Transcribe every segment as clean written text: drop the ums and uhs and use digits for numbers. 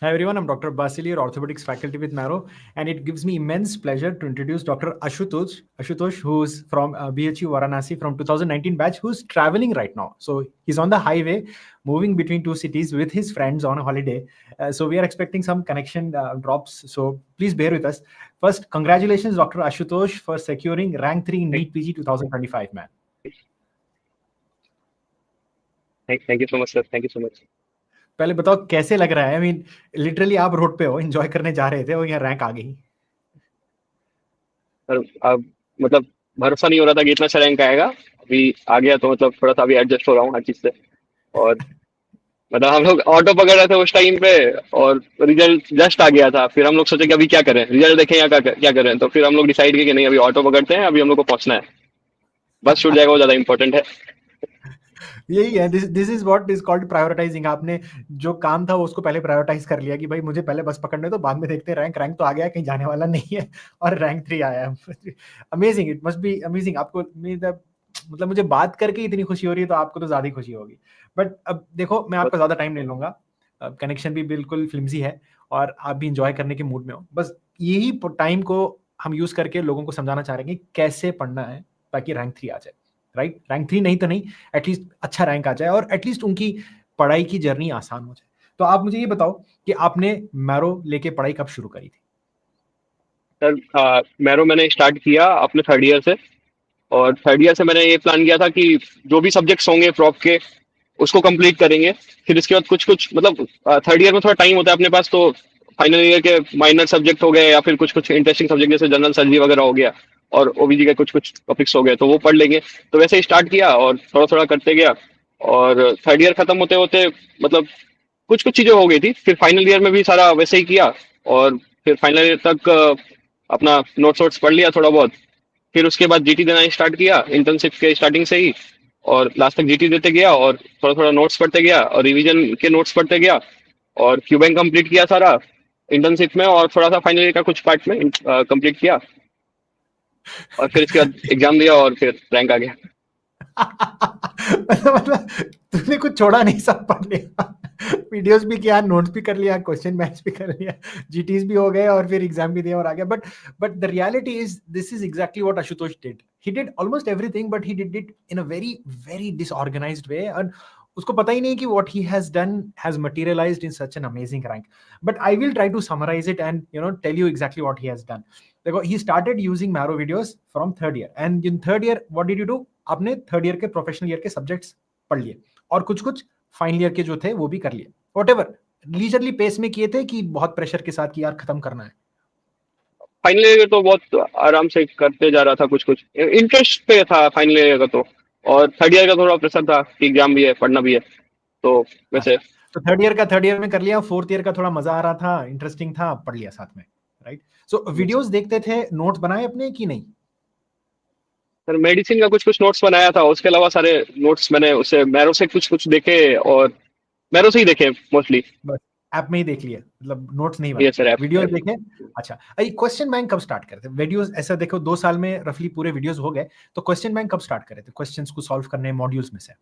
Hi everyone, I'm Dr. Basili, your orthopedics faculty with Marrow, and it gives me immense pleasure to introduce Dr. Ashutosh, who's from BHU Varanasi from 2019 batch, who's traveling right now. So he's on the highway, moving between two cities with his friends on a holiday. So we are expecting some connection drops. So please bear with us. First, congratulations, Dr. Ashutosh, for securing rank 3 in NEET PG 2025, man. Thank you so much, sir. Thank you so much. पहले बताओ कैसे लग रहा है? I mean literally आप road पे हो, enjoy करने जा रहे थे और यहाँ रैंक आ गई. सर अब मतलब भरोसा नहीं हो रहा था कि इतना अच्छा रैंक आएगा। अभी आ गया तो मतलब थोड़ा सा अभी एडजस्ट हो रहा हूँ हर चीज से। और मतलब हम लोग ऑटो पकड़ रहे थे उस टाइम पे और रिजल्ट जस्ट आ गया था। फिर हम लोग सोचे कि अभी क्या करें, रिजल्ट देखें या क्या करें। तो फिर हम लोग डिसाइड किए कि नहीं, अभी ऑटो पकड़ते हैं, अभी हम लोग को पहुंचना है। बस छूट जाएगा वो ज्यादा इंपॉर्टेंट है। यही है, this is what is called prioritising. आपने जो काम था वो उसको पहले प्रायोरिटाइज कर लिया कि भाई मुझे पहले बस पकड़ने, तो बाद में देखते हैं. रैंक तो आ गया, कहीं जाने वाला नहीं है, और रैंक 3 आया है. Amazing, it must be amazing. आपको मतलब मुझे बात करके इतनी खुशी हो रही है, तो आपको तो ज्यादा ही खुशी होगी. बट अब देखो, मैं आपका ज्यादा टाइम नहीं लूंगा. कनेक्शन भी बिल्कुल फ्लिम्सी है और आप भी इंजॉय करने के मूड में हो. बस यही टाइम को हम यूज करके लोगों को समझाना चाह रहे हैं कि कैसे पढ़ना है ताकि रैंक 3 आ जाए. राइट, रैंक 3 नहीं तो नहीं, एटलीस्ट अच्छा रैंक आ जाए और एटलीस्ट उनकी पढ़ाई की जर्नी आसान हो जाए. तो आप मुझे ये बताओ कि आपने मैरो लेके पढ़ाई कब शुरू करी थी? सर मैरो मैंने स्टार्ट किया अपने थर्ड ईयर से। और थर्ड ईयर से मैंने ये प्लान किया था कि जो भी सब्जेक्ट्स होंगे प्रॉप के उसको कंप्लीट करेंगे। फिर इसके बाद कुछ कुछ मतलब थर्ड ईयर में थोड़ा टाइम होता है अपने पास, तो फाइनल ईयर के माइनर सब्जेक्ट हो गए या फिर कुछ कुछ इंटरेस्टिंग सब्जेक्ट जैसे जनरल सर्जरी वगैरह हो गया और ओबीजी के कुछ कुछ टॉपिक्स हो गए तो वो पढ़ लेंगे। तो वैसे ही स्टार्ट किया और थोड़ा थोड़ा करते गया। और थर्ड ईयर खत्म होते होते मतलब कुछ कुछ चीजें हो गई थी। फिर फाइनल ईयर में भी सारा वैसे ही किया। और फिर फाइनल ईयर तक अपना नोट्स वोट्स पढ़ लिया थोड़ा बहुत। फिर उसके बाद जीटी देना स्टार्ट किया इंटर्नशिप के स्टार्टिंग से ही। और लास्ट तक जीटी देते गया और थोड़ा थोड़ा नोट्स पढ़ते गया और रिवीजन के नोट्स पढ़ते गया। और क्यूबैंक कंप्लीट किया सारा इंटर्नशिप में और थोड़ा सा फाइनल ईयर का कुछ पार्ट में कंप्लीट किया। और फिर इसके बाद एग्जाम दिया और फिर रैंक आ गया। मतलब तूने कुछ छोड़ा नहीं, सब पढ़ लिया. वीडियोस भी किया, नोट्स भी कर लिया, क्वेश्चन बैंक्स भी कर लिया, जीटीज भी हो गए और फिर एग्जाम भी दिया और आ गया. But the reality is this is exactly what Ashutosh did. He did almost everything, but he did it in a very very disorganised way. And उसको पता ही नहीं कि what he has done has materialized in such an amazing rank. But I will try to summarize it and tell you exactly what he has done. देखो, he started using Marrow videos from third year, and in third year what did you do? आपने third year के professional year के subjects पढ़ लिए और कुछ कुछ final year के जो थे वो भी कर लिए. व्हाटएवर, लीजरली पेस में किए थे कि बहुत प्रेशर के साथ कि यार खत्म करना है? फाइनल ईयर तो बहुत आराम से करते जा रहा था, कुछ कुछ इंटरेस्ट पे था फाइनल ईयर का तो। और थर्ड ईयर का थोड़ा प्रेशर था कि एग्जाम भी है, पढ़ना भी है। तो वैसे अच्छा, तो थर्ड ईयर का थर्ड ईयर में कर लिया, फोर्थ ईयर का थोड़ा मजा आ रहा था, इंटरेस्टिंग था, पढ़ लिया साथ में. राइट. सो वीडियोस देखते थे, नोट्स बनाए अपने कि नहीं? सर मेडिसिन का कुछ कुछ नोट्स बनाया था, उसके अलावा सारे नोट्स मैंने उसे मैरो से कुछ कुछ देखे और मैरो से ही देखे मोस्टली। बस ऐप में ही देख लिया, मतलब नोट्स नहीं ये बनाए, सर ऐप। वीडियोस देखे. अच्छा, अरे क्वेश्चन बैंक कब स्टार्ट करते? वीडियोस ऐसा देखो, 2 साल में रफली पूरे वीडियोस हो गए, तो क्वेश्चन बैंक कब स्टार्ट करे थे क्वेश्चंस को सॉल्व करने मॉड्यूल्स में से?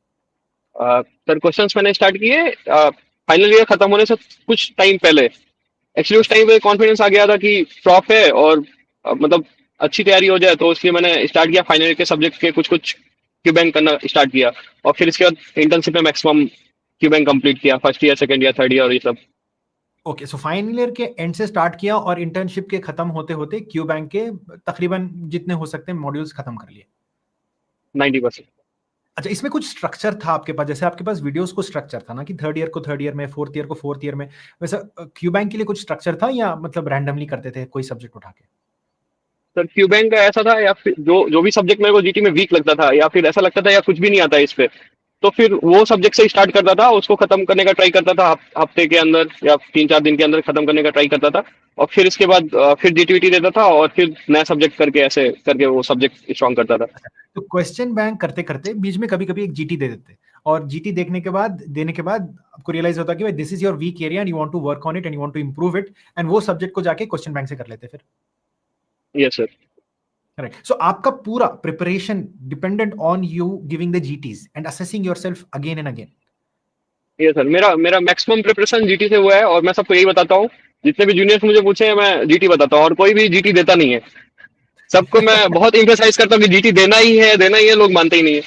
सर क्वेश्चंस मैंने स्टार्ट किए फाइनल ईयर खत्म होने से कुछ टाइम पहले। एक्चुअली उस अच्छा. टाइम पे कॉन्फिडेंस आ गया था कि प्रॉप है और मतलब अच्छी तैयारी हो जाए, तो इसलिए मैंने स्टार्ट किया फाइनल ईयर के सब्जेक्ट के कुछ कुछ क्यू बैंक करना स्टार्ट किया। और फिर इसके बाद इंटर्नशिप में मैक्सिमम क्यू बैंक कंप्लीट किया, first year second year third year और ये सब। ओके, सो फाइनल ईयर के एंड से स्टार्ट किया और इंटर्नशिप के खत्म होते होते क्यू बैंक के तकरीबन जितने हो सकते हैं मॉड्यूल्स खत्म कर लिए. 90%। अच्छा, इसमें कुछ स्ट्रक्चर था आपके पास? जैसे आपके पास वीडियोस को स्ट्रक्चर था ना कि थर्ड ईयर को थर्ड ईयर में, फोर्थ ईयर को फोर्थ ईयर में, वैसा क्यू बैंक के लिए कुछ स्ट्रक्चर था या मतलब रैंडमली करते थे कोई सब्जेक्ट उठा के? सर क्यू बैंक का ऐसा था, या फिर जो जो भी सब्जेक्ट मेरे को जीटी में वीक लगता था या फिर ऐसा लगता था या कुछ भी नहीं आता है इस पे, तो फिर वो सब्जेक्ट से स्टार्ट करता था, उसको खत्म करने का ट्राई करता था हफ्ते के अंदर या 3-4 दिन के अंदर खत्म करने का ट्राई करता था। और फिर इसके बाद फिर जीटीवीटी देता था और फिर नया सब्जेक्ट करके ऐसे करके वो सब्जेक्ट स्ट्रॉन्ग करता था। अच्छा, तो क्वेश्चन बैंक करते करते बीच में कभी कभी एक जीटी दे देते, और जीटी देने के बाद आपको रियलाइज होता कि भाई this is your weak area and you want to work on it and you want to improve it, and वो सब्जेक्ट को जाके क्वेश्चन बैंक से कर लेते फिर. Yes sir. राइट. सो आपका पूरा preparation dependent on you giving the जीटीज and assessing yourself again and again. ये सर मेरा मेरा मैक्सिमम प्रिपरेशन जीटी से हुआ है, और मैं सबको यही बताता हूँ, जितने भी जूनियर्स मुझे पूछे हैं मैं जीटी बताता हूँ, और कोई भी जीटी देता नहीं है। सबको मैं बहुत इम्फेसाइज करता हूँ कि जीटी देना ही है, लोग मानते ही नहीं है।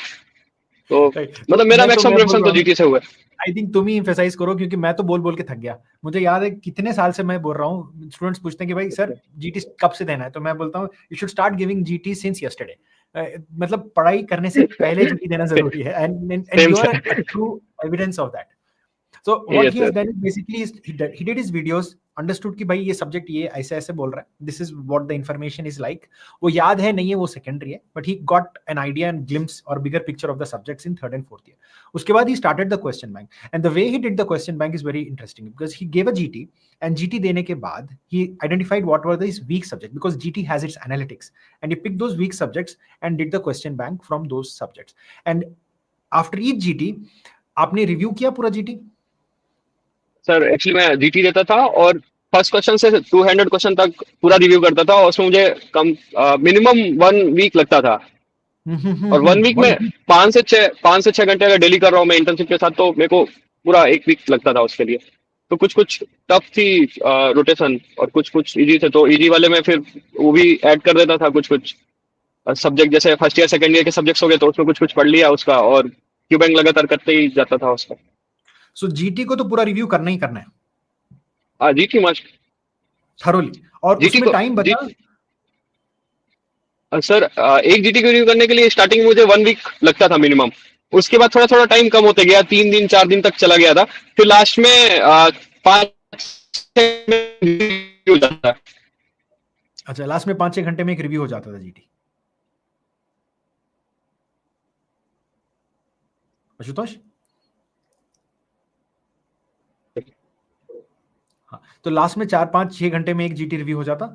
तो राइट, तो मतलब मेरा मैक्सिमम मैं बोल प्रिपरेशन रहा तो हूँ, जीटी से हुआ है। आई थिंक तुम ही एम्फेसाइज करो, क्योंकि मैं तो बोल बोल के थक गया। मुझे याद है कितने साल से मैं बोल रहा हूँ, स्टूडेंट्स पूछते हैं कि भाई सर जीटी कब से देना है, तो मैं बोलता हूँ you should start giving GT since yesterday. मतलब पढ़ाई करने से पहले जीटी देना जरूरी है, and same you are a sir. True evidence of that. So what yes he has sir. done is basically he did his videos, understood कि भाई ये सब्जेक्ट ये ऐसे ऐसे बोल रहा है, this is what the information is like। वो याद है नहीं है वो सेकेंडरी है, but he got an idea and glimpse or bigger picture of the subjects in third and fourth year। उसके बाद he started the question bank, and the way he did the question bank is very interesting because he gave a GT, and GT देने के बाद he identified what were his weak subjects, because GT has its analytics, and he picked those weak subjects and did the question bank from those subjects। And after each GT आपने review किया पूरा GT? Sir actually मैं GT देता था, और first question से 200 question तक पूरा रिव्यू करता था, और उसमें मुझे कम मिनिमम 1 वीक लगता था। और 1 वीक में 1 week। 5 से 6 घंटे अगर डेली कर रहा हूँ मैं इंटर्नशिप के साथ, तो मेरे को पूरा 1 वीक लगता था उसके लिए। तो कुछ कुछ टफ थी रोटेशन, और कुछ कुछ इजी थे, तो इजी वाले में फिर वो भी ऐड कर देता था कुछ कुछ सब्जेक्ट, जैसे फर्स्ट ईयर सेकंड ईयर के सब्जेक्ट्स हो गए, तो उसमें कुछ कुछ पढ़ लिया उसका, और क्यू बैंक लगातार करते ही जाता था उसका। सो जीटी को तो पूरा रिव्यू करना ही करना है, जीटी मस्ट। थरोली। और जीटी उसमें को टाइम जी बता। सर एक जीटी को रिव्यू करने के लिए स्टार्टिंग में मुझे 1 वीक लगता था मिनिमम। उसके बाद थोड़ा थोड़ा टाइम कम होते गया, 3 दिन 4 दिन तक चला गया था। फिर लास्ट में 5 6 हो जाता है। अच्छा, लास्ट में 5-6 घंटे में एक रिव्यू हो जाता था जीटी। आशुतोष? हाँ, तो लास्ट में 4-5-6 घंटे में एक जीटी रिव्यू हो जाता।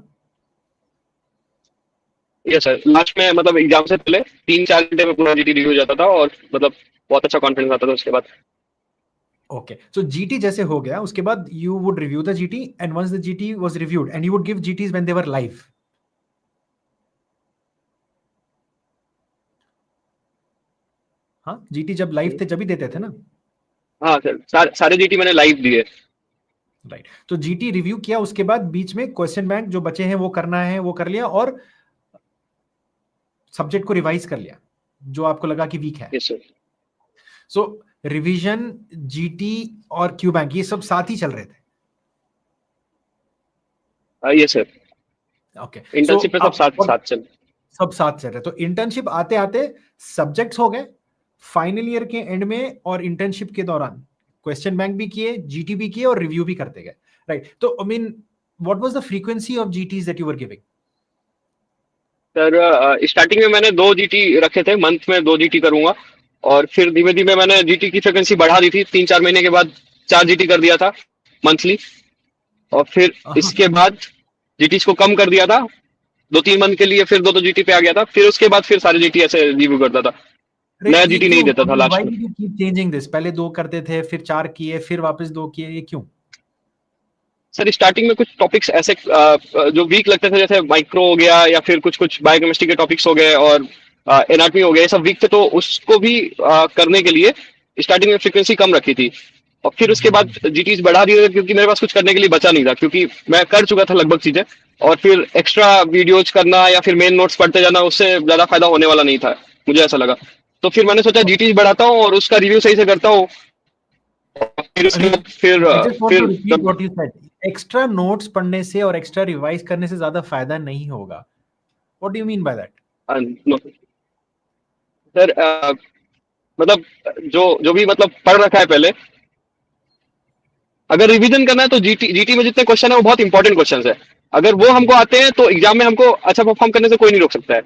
यस सर, लास्ट में मतलब एग्जाम से पहले 3 4 घंटे में पूरा जीटी रिव्यू हो जाता था, और मतलब बहुत अच्छा कॉन्फिडेंस आता था उसके बाद। ओके, सो जीटी जैसे हो गया, उसके बाद you would review the GT, and once the GT was reviewed and you would give GTs when they were live. हाँ, जीटी जब लाइव थे जब ही देते थे ना। हाँ सर, सारे जीटी मैंने लाइव दिए। राइट, तो जीटी रिव्यू किया, उसके बाद बीच में क्वेश्चन बैंक जो बचे हैं वो करना है वो कर लिया, और सब्जेक्ट को रिवाइज कर लिया जो आपको लगा कि वीक है। Yes sir. So revision, GT और क्यू बैंक ये सब साथ ही चल रहे थे। Yes sir. Okay, so internship में सब अब साथ साथ चल। सब साथ चल रहे, तो इंटर्नशिप आते आते सब्जेक्ट्स हो गए, फाइनल ईयर के एंड में और इंटर्नशिप के दौरान क्वेश्चन बैंक भी किए, जीटी भी किए और रिव्यू भी करते गए। राइट, तो I mean what was the frequency of जीटीज that you were giving? Sir starting में मैंने 2 जीटी रखे थे, मंथ में 2 जीटी करूंगा। और फिर धीमे धीमे मैंने जीटी की फ्रिक्वेंसी बढ़ा दी थी, 3 4 महीने के बाद 4 जीटी कर दिया था मंथली। और फिर इसके बाद जीटी को कम कर दिया था 2 3 मंथ के लिए, फिर 2 2 जीटी पे आ गया था। फिर उसके बाद फिर सारे जीटी ऐसे रिव्यू करता था, अरे नया ये जीटी नहीं क्यों? देता आई था मीन लास्ट व्हाई में। Did you keep changing this? पहले 2 करते थे, फिर 4 किए, फिर वापस 2 किए, ये क्यों? सर स्टार्टिंग में कुछ टॉपिक्स ऐसे जो वीक लगते थे, जैसे माइक्रो हो गया, या फिर कुछ कुछ बायोकेमिस्ट्री के टॉपिक्स हो गए, और एनाटमी हो गया, ये सब वीक थे, तो उसको भी करने के लिए स्टार्टिंग में फ्रिक्वेंसी कम रखी थी। और फिर उसके बाद जीटीज बढ़ा दिए थे, क्योंकि मेरे पास कुछ करने के लिए बचा नहीं था, क्योंकि मैं कर चुका था लगभग चीजें। और फिर एक्स्ट्रा वीडियोज करना या फिर मेन नोट्स पढ़ते जाना, उससे ज्यादा फायदा होने वाला नहीं था, मुझे ऐसा लगा। तो फिर मैंने सोचा जीटीज बढ़ाता हूँ और उसका रिव्यू सही से करता हूँ। फिर उसके नहीं, बाद फिर आई जस्ट वांट टू फिर repeat what you said. Extra notes पढ़ने से और एक्स्ट्रा रिवाइज करने से ज्यादा फायदा नहीं होगा। What do you mean by that? No sir, मतलब जो जो भी मतलब पढ़ रखा है पहले, अगर रिवीजन करना है तो जीटी जीटी में जितने क्वेश्चन है वो बहुत इंपॉर्टेंट क्वेश्चन है। अगर वो हमको आते हैं तो एग्जाम में हमको अच्छा परफॉर्म करने से कोई नहीं रोक सकता है।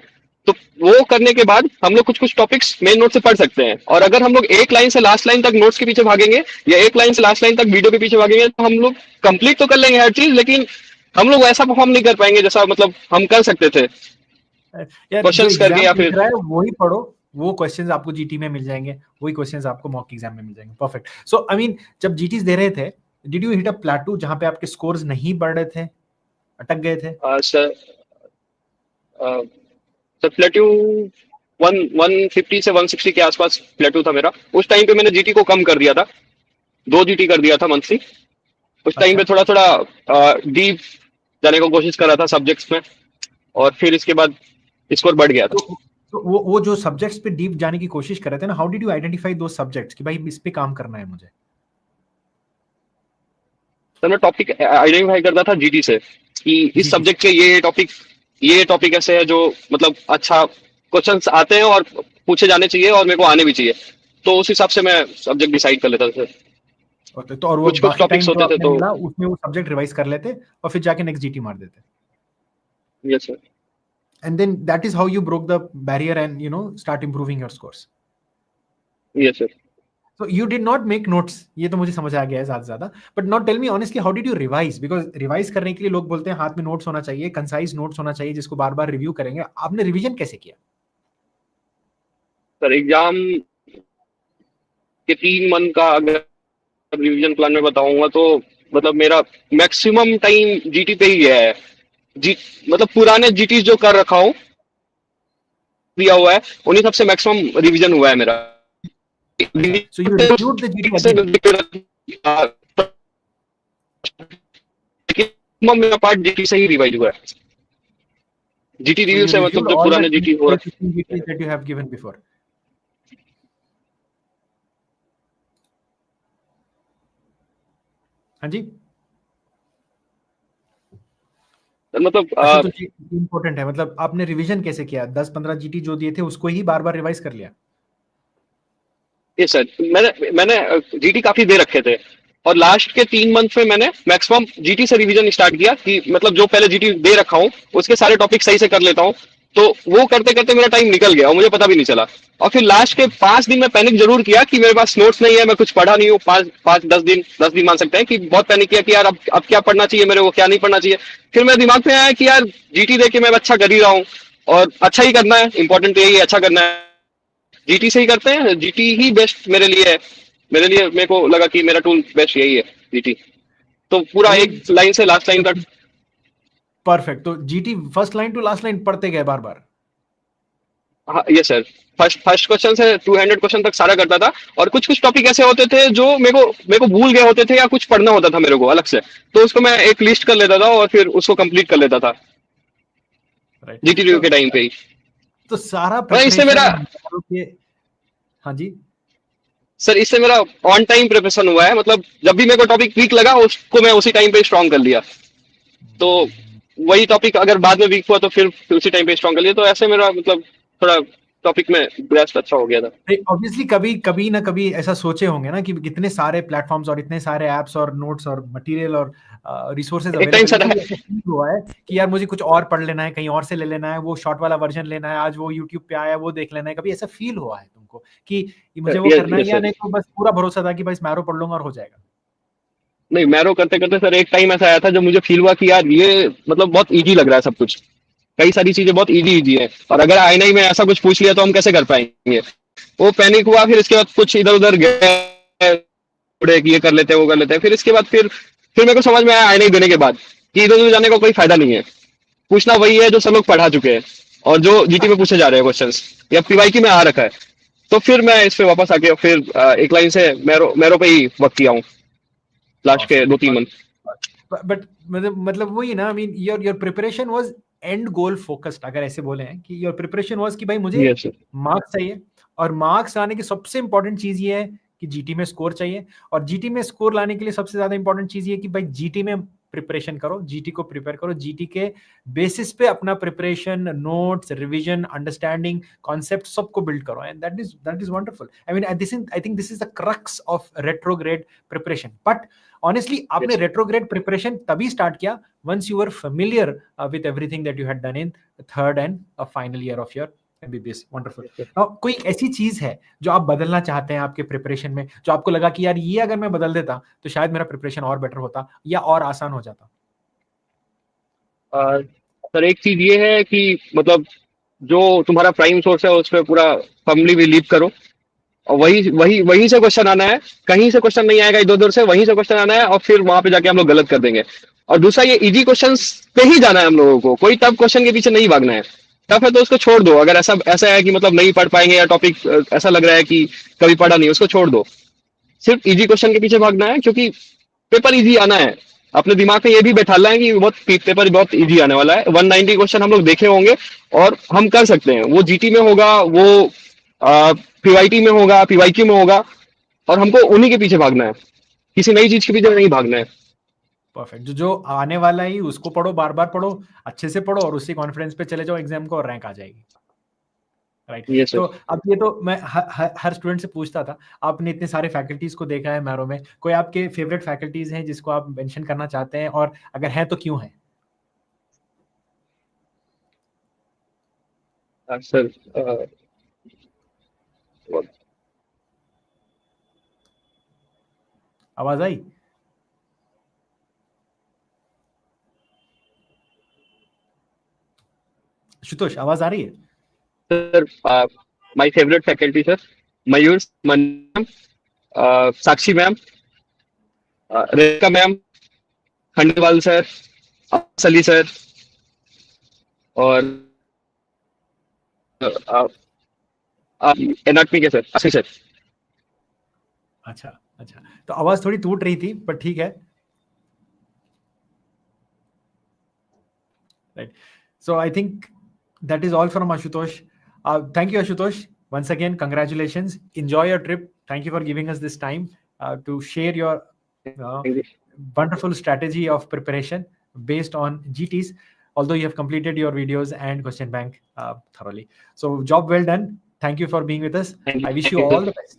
तो वो करने के बाद हम लोग कुछ कुछ टॉपिक्स मेन नोट से पढ़ सकते हैं, और अगर हम लोग एक लाइन से लास्ट लाइन तक नोट्स के पीछे भागेंगे, या एक लाइन से लास्ट लाइन तक वीडियो के पीछे भागेंगे, तो हम लोग कंप्लीट तो कर लेंगे हर चीज, लेकिन हम लोग वैसा परफॉर्म नहीं कर पाएंगे जैसा मतलब हम कर सकते थे यार जो क्वेश्चंस करके एग्जाम या पूछ फिर। रहा है वही पढ़ो, वो क्वेश्चंस आपको जीटी में मिल जाएंगे, वही क्वेश्चंस आपको मॉक एग्जाम में मिल जाएंगे। परफेक्ट। सो आई मीन जब जीटीज दे रहे थे, डिड यू हिट अ प्लेटू जहां पे आपके स्कोर्स नहीं बढ़ रहे थे, अटक गए थे? सर सर प्लेट्यू 150 से 160 के आसपास प्लेट्यू था मेरा। उस टाइम पे मैंने जीटी को कम कर दिया था, 2 जीटी कर दिया था मंथली। उस टाइम अच्छा। पे थोड़ा थोड़ा डीप जाने को कोशिश कर रहा था सब्जेक्ट्स में, और फिर इसके बाद स्कोर बढ़ गया था। तो वो जो सब्जेक्ट्स पे डीप जाने की कोशिश कर रहे थे ना, हाउ डिड यू आइडेंटिफाई दो सब्जेक्ट्स कि भाई इस पे काम करना है मुझे? तो मैं टॉपिक आइडेंटिफाई करता था जीटी से, कि इस जीटी से। सब्जेक्ट के ये टॉपिक ऐसे है जो मतलब अच्छा क्वेश्चंस आते हैं और पूछे जाने चाहिए और मेरे को आने भी चाहिए। तो उस हिसाब से मैं सब्जेक्ट डिसाइड कर लेता था। तो और वो कुछ कुछ बाकी टॉपिक्स टाइम जो होते थे आपने तो। मिला उसमें वो सब्जेक्ट रिवाइज कर लेते और फिर जाके नेक्स्ट जीटी मार देते। Yes sir. And then that is how you broke the barrier and start improving your scores. Yes sir. So you did not make notes, ये तो मुझे समझ आ गया है ज्यादा ज्यादा। But now tell me honestly, how did you revise? Because revise करने के लिए लोग बोलते हैं हाथ में नोट्स होना चाहिए, कंसाइज नोट्स होना चाहिए जिसको बार बार रिव्यू करेंगे। आपने रिवीजन कैसे किया? सर एग्जाम के 3 मंथ का अगर रिवीजन प्लान में बताऊंगा तो मतलब मेरा मैक्सिमम टाइम जीटी पे ही गया है। जी, मतलब पुराने जीटी जो कर रखा हूँ दिया हुआ है, उन्हीं सबसे मैक्सिमम रिवीजन हुआ है मेरा। अच्छा, so you reviewed the GT again? मेरा पार्ट जीटी से ही रिवाइज हुआ है। जीटी So रिव्यू you से मतलब reviewed जो all the पुराने जीटी हो 12, रखे 15 GTs that you have given before? हाँ जी। मतलब अच्छा, तो ये इम्पोर्टेंट है, मतलब आपने रिवीजन कैसे किया? 10-15 जीटी जो दिए थे उसको ही बार बार रिवाइज कर लिया? ये सर मैंने मैंने जीटी काफी दे रखे थे, और लास्ट के 3 मंथ में मैंने मैक्सिमम जीटी से रिवीजन स्टार्ट किया कि मतलब जो पहले जीटी दे रखा हूँ उसके सारे टॉपिक सही से कर लेता हूँ। तो वो करते करते मेरा टाइम निकल गया और मुझे पता भी नहीं चला। और फिर लास्ट के 5 दिन में पैनिक जरूर किया कि मेरे पास नोट्स नहीं है, मैं कुछ पढ़ा नहीं हूँ। 5 10 दिन मान सकते हैं कि बहुत पैनिक किया कि यार अब क्या पढ़ना चाहिए मेरे को, क्या नहीं पढ़ना चाहिए। फिर मेरे दिमाग में आया कि यार जीटी दे के मैं अच्छा कर ही रहा हूँ, और अच्छा ही करना है, इंपॉर्टेंट यही है, अच्छा करना है। जीटी से ही करते हैं, जीटी ही बेस्ट मेरे लिए है। मेरे को लगा कि मेरा टूल बेस्ट यही है, जीटी। तो पूरा चलिए, एक लाइन से लास्ट लाइन तक। परफेक्ट। तो GT first line to last line पढ़ते गए बार बार? हाँ ये सर, फर्स्ट फर्स्ट क्वेश्चन से 200 क्वेश्चन तक सारा करता था। और कुछ कुछ टॉपिक ऐसे होते थे जो मेरे को भूल गए होते थे, या कुछ पढ़ना होता था मेरे को अलग से, तो उसको मैं एक लिस्ट कर लेता था और फिर उसको कंप्लीट कर लेता था राइट। जीटी रिव्यू के टाइम पे ही। तो सारा मैं इससे मेरा प्रिपरेशन के। हाँ जी। सर इससे मेरा ऑन टाइम प्रिपरेशन हुआ है। मतलब जब भी मेरे को टॉपिक वीक लगा उसको मैं उसी टाइम पे स्ट्रॉन्ग कर लिया। तो वही टॉपिक अगर बाद में वीक हुआ तो फिर उसी टाइम पे स्ट्रॉन्ग कर लिया। तो ऐसे मेरा मतलब थोड़ा टॉपिक में ग्रेस्प अच्छा हो गया था। ऑब्वियसली कभी कभी ना कभी ऐसा सोचे होंगे ना कि कितने सारे प्लेटफॉर्म्स और इतने सारे एप्स और नोट्स और मटेरियल और रिसोर्सेज एक टाइम अवेलेबल है, सर। कभी ऐसा फील हुआ है कि यार मुझे कुछ और पढ़ लेना है, कहीं और से ले लेना है, वो शॉर्ट वाला वर्जन लेना है, आज वो यूट्यूब पे आया वो देख लेना है? कभी ऐसा फील हुआ है तुमको कि ये मुझे वो करना है, यस या सर। नहीं तो बस पूरा भरोसा था कि भाई मैरो पढ़ लूंगा और हो जाएगा? नहीं, मैरो करते करते सर एक टाइम ऐसा आया था जब मुझे फील हुआ कि यार ये मतलब बहुत इजी लग रहा है सब कुछ। कई सारी चीजें बहुत इजी इजी है, और अगर आईना ही में ऐसा कुछ पूछ लिया तो हम कैसे कर पाएंगे। वो पैनिक हुआ। फिर इसके बाद कुछ इधर उधर गए, थोड़े कि ये कर लेते हैं वो कर लेते हैं। फिर इसके बाद फिर मेरे को समझ में आया आईना ही देने के बाद कि इधर उधर जाने का कोई फायदा नहीं है। पूछना वही है जो सब लोग पढ़ा चुके हैं और जो जीटी में पूछे जा रहे हैं क्वेश्चंस, या पीवाईक्यू में आ रखा है। तो फिर मैं इस पे वापस आके फिर एक लाइन से मैरो मैरो पे ही वर्क किया हूँ लास्ट के 2 3 मंथ। बट मतलब वही ना, I mean your preparation was and goal focused, अगर ऐसे बोले हैं कि योर प्रिपरेशन वाज कि भाई मुझे यस सर। मार्क्स चाहिए, और मार्क्स लाने की सबसे इंपॉर्टेंट चीज ये है कि जीटी में स्कोर चाहिए, और जीटी में स्कोर लाने के लिए सबसे ज्यादा इंपॉर्टेंट चीज ये है कि भाई जीटी में प्रिपरेशन करो, जीटी को प्रिपेयर करो, जीटी के बेसिस पे अपना preparation, notes, revision, understanding, concept सबको बिल्ड करो, and that is wonderful. I mean I think this is the crux of retrograde preparation. But honestly आपने यस रेट्रोग्रेड प्रिपरेशन तभी स्टार्ट किया once you were familiar with everything that you had done in third and final year of your MBBS. Wonderful. Sir. कोई ऐसी चीज है जो आप बदलना चाहते हैं आपके प्रिपरेशन में, जो आपको लगा कि यार ये अगर मैं बदल देता तो शायद मेरा प्रिपरेशन और बेटर होता या और आसान हो जाता? सर एक चीज ये है कि मतलब जो तुम्हारा प्राइम सोर्स है उस पर पूरा फर्मली बिलीव करो, और वही वही वहीं से क्वेश्चन आना है। कहीं से क्वेश्चन नहीं आएगा इधर उधर से, वहीं से क्वेश्चन आना है और फिर वहां पे जाके हम लोग गलत कर देंगे। और दूसरा ये इजी क्वेश्चन पे ही जाना है हम लोगों को, कोई टफ क्वेश्चन के पीछे नहीं भागना है। टफ है तो उसको छोड़ दो। अगर ऐसा ऐसा है कि मतलब नहीं पढ़ पाएंगे या टॉपिक ऐसा लग रहा है कि कभी पढ़ा नहीं, उसको छोड़ दो। सिर्फ इजी क्वेश्चन के पीछे भागना है, क्योंकि पेपर इजी आना है। अपने दिमाग में ये भी बैठाना है कि बहुत पेपर बहुत इजी आने वाला है। 190 क्वेश्चन हम लोग देखे होंगे और हम कर सकते हैं। वो जीटी में होगा, वो पीवाईटी में होगा, पीवाईक्यू में होगा, और हमको उन्हीं के पीछे भागना है, किसी नई चीज के पीछे नहीं भागना है। परफेक्ट। जो आने वाला ही उसको पढ़ो, बार बार पढ़ो, अच्छे से पढ़ो और उसी कॉन्फिडेंस पे चले जाओ एग्जाम को और रैंक आ जाएगी। राइट। ये तो सर। अब ये तो मैं हर स्टूडेंट से पूछता था, आपने इतने सारे फैकल्टीज को देखा है मैरो में, कोई आपके फेवरेट फैकल्टीज हैं जिसको आप मेंशन करना चाहते हैं, और अगर है तो क्यों है? सर आवाज आई? आशुतोष, आवाज आ रही है? Sir my favourite faculty sir, Mayur ma'am, Sakshi ma'am, Rekha ma'am, Khandelwal sir, Ali sir, और एनाटमी के सर, आशीष सर। अच्छा अच्छा, तो आवाज थोड़ी टूट रही थी पर ठीक है। Right. So I think that is all from Ashutosh. Thank you, Ashutosh. Once again, congratulations. Enjoy your trip. Thank you for giving us this time to share your wonderful strategy of preparation based on GTs, although you have completed your videos and question bank thoroughly. So job well done. Thank you for being with us. I wish you all the best.